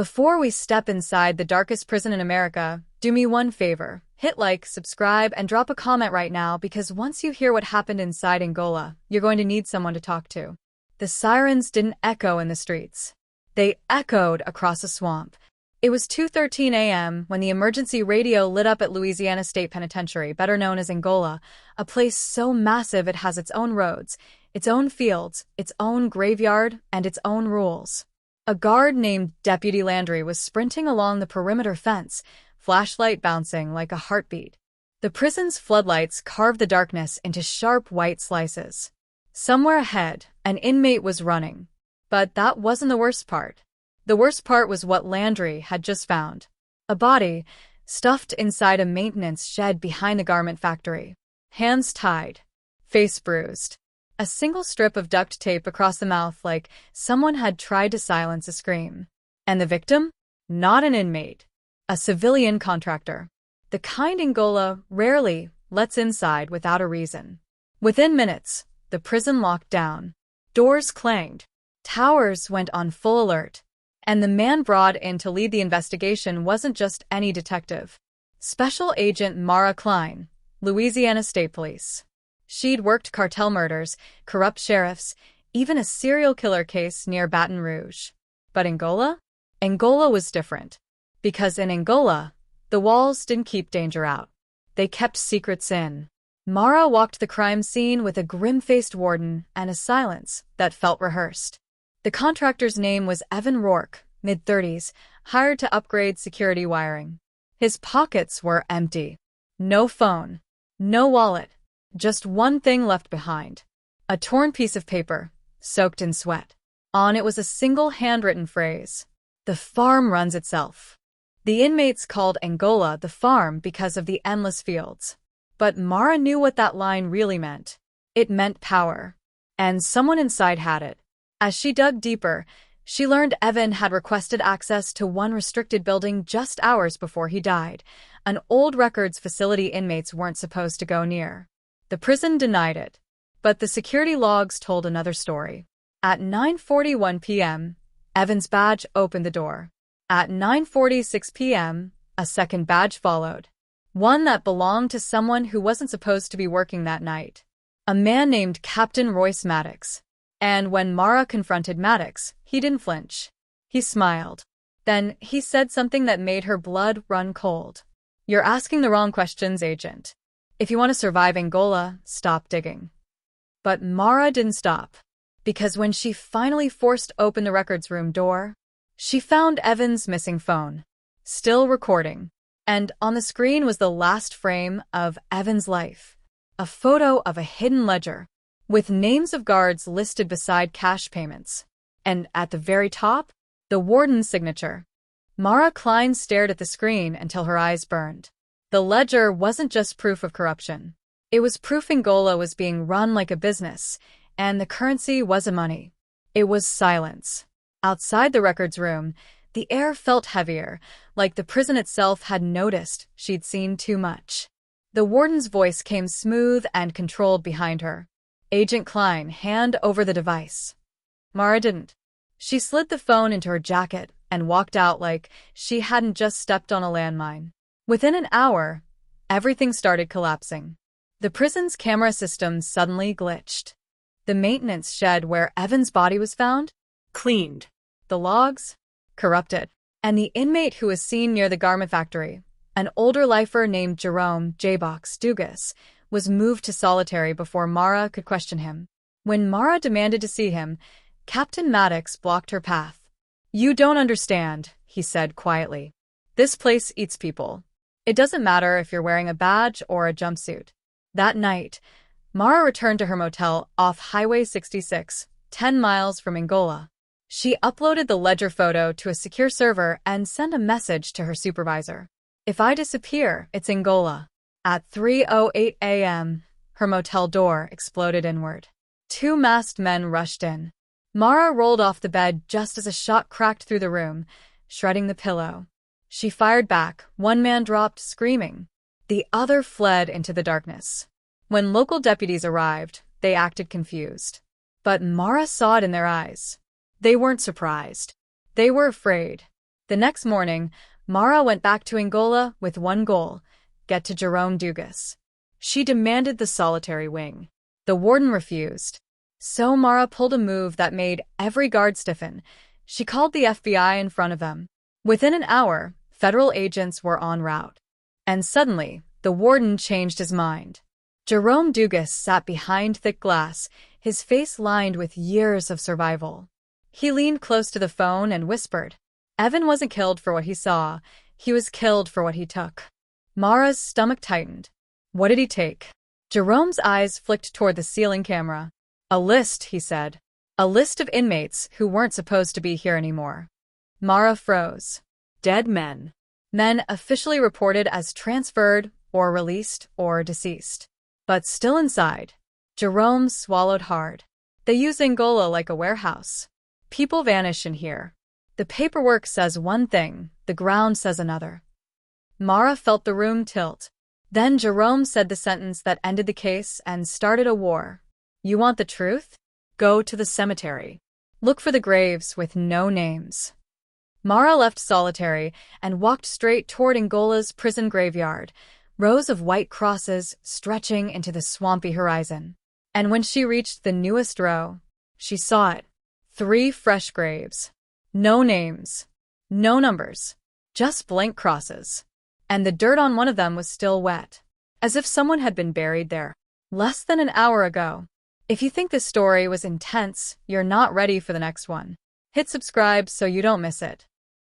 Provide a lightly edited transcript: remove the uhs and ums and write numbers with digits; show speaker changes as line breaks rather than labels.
Before we step inside the darkest prison in America, do me one favor. Hit like, subscribe, and drop a comment right now because once you hear what happened inside Angola, you're going to need someone to talk to. The sirens didn't echo in the streets. They echoed across a swamp. It was 2:13 a.m. when the emergency radio lit up at Louisiana State Penitentiary, better known as Angola, a place so massive it has its own roads, its own fields, its own graveyard, and its own rules. A guard named Deputy Landry was sprinting along the perimeter fence, flashlight bouncing like a heartbeat. The prison's floodlights carved the darkness into sharp white slices. Somewhere ahead, an inmate was running. But that wasn't the worst part. The worst part was what Landry had just found. A body, stuffed inside a maintenance shed behind the garment factory. Hands tied. Face bruised. A single strip of duct tape across the mouth like someone had tried to silence a scream. And the victim? Not an inmate. A civilian contractor. The kind Angola rarely lets inside without a reason. Within minutes, the prison locked down. Doors clanged. Towers went on full alert. And the man brought in to lead the investigation wasn't just any detective. Special Agent Mara Klein, Louisiana State Police. She'd worked cartel murders, corrupt sheriffs, even a serial killer case near Baton Rouge. But Angola? Angola was different. Because in Angola, the walls didn't keep danger out. They kept secrets in. Mara walked the crime scene with a grim-faced warden and a silence that felt rehearsed. The contractor's name was Evan Rourke, mid-30s, hired to upgrade security wiring. His pockets were empty. No phone. No wallet. Just one thing left behind. A torn piece of paper, soaked in sweat. On it was a single handwritten phrase. The farm runs itself. The inmates called Angola the farm because of the endless fields. But Mara knew what that line really meant. It meant power. And someone inside had it. As she dug deeper, she learned Evan had requested access to one restricted building just hours before he died, an old records facility inmates weren't supposed to go near. The prison denied it, but the security logs told another story. At 9:41 p.m., Evan's badge opened the door. At 9:46 p.m., a second badge followed. One that belonged to someone who wasn't supposed to be working that night. A man named Captain Royce Maddox. And when Mara confronted Maddox, he didn't flinch. He smiled. Then he said something that made her blood run cold. "You're asking the wrong questions, Agent. If you want to survive Angola, stop digging." But Mara didn't stop. Because when she finally forced open the records room door, she found Evan's missing phone. Still recording. And on the screen was the last frame of Evan's life. A photo of a hidden ledger, with names of guards listed beside cash payments. And at the very top, the warden's signature. Mara Klein stared at the screen until her eyes burned. The ledger wasn't just proof of corruption. It was proof Angola was being run like a business, and the currency wasn't money. It was silence. Outside the records room, the air felt heavier, like the prison itself had noticed she'd seen too much. The warden's voice came smooth and controlled behind her. "Agent Klein, hand over the device." Mara didn't. She slid the phone into her jacket and walked out like she hadn't just stepped on a landmine. Within an hour, everything started collapsing. The prison's camera system suddenly glitched. The maintenance shed where Evan's body was found? Cleaned. The logs? Corrupted. And the inmate who was seen near the garment factory, an older lifer named Jerome J-Box Dugas, was moved to solitary before Mara could question him. When Mara demanded to see him, Captain Maddox blocked her path. "You don't understand," he said quietly. "This place eats people. It doesn't matter if you're wearing a badge or a jumpsuit." That night, Mara returned to her motel off Highway 66, 10 miles from Angola. She uploaded the ledger photo to a secure server and sent a message to her supervisor. "If I disappear, it's Angola." At 3:08 a.m., her motel door exploded inward. Two masked men rushed in. Mara rolled off the bed just as a shot cracked through the room, shredding the pillow. She fired back. One man dropped, screaming. The other fled into the darkness. When local deputies arrived, they acted confused. But Mara saw it in their eyes. They weren't surprised. They were afraid. The next morning, Mara went back to Angola with one goal: get to Jerome Dugas. She demanded the solitary wing. The warden refused. So Mara pulled a move that made every guard stiffen. She called the FBI in front of them. Within an hour, federal agents were en route. And suddenly, the warden changed his mind. Jerome Dugas sat behind thick glass, his face lined with years of survival. He leaned close to the phone and whispered, "Evan wasn't killed for what he saw. He was killed for what he took." Mara's stomach tightened. What did he take? Jerome's eyes flicked toward the ceiling camera. "A list," he said. "A list of inmates who weren't supposed to be here anymore." Mara froze. Dead men. Men officially reported as transferred or released or deceased. But still inside. Jerome swallowed hard. They use Angola like a warehouse. People vanish in here. The paperwork says one thing, the ground says another. Mara felt the room tilt. Then Jerome said the sentence that ended the case and started a war. "You want the truth? Go to the cemetery. Look for the graves with no names." Mara left solitary and walked straight toward Angola's prison graveyard, rows of white crosses stretching into the swampy horizon. And when she reached the newest row, she saw it. 3 fresh graves. No names. No numbers. Just blank crosses. And the dirt on one of them was still wet, as if someone had been buried there less than an hour ago. If you think this story was intense, you're not ready for the next one. Hit subscribe so you don't miss it.